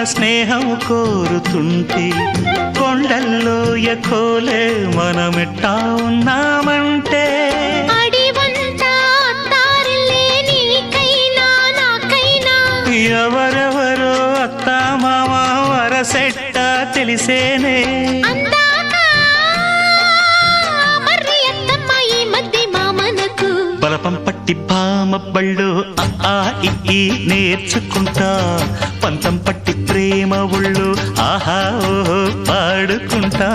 స్నేహం కోరుతుంటే కొండల్లో ఎకోలే మనమిట్టా ఉన్నామంటే ఎవరెవరో అత్తా మామ వరసెట్ట తెలిసేనే బలపం పట్టి భామ బళ్ళు ఆ ఈ నేర్చుకుంటా పంతం పట్టి ప్రేమ ఒళ్ళు ఆహా ఓహో పాడుకుంటా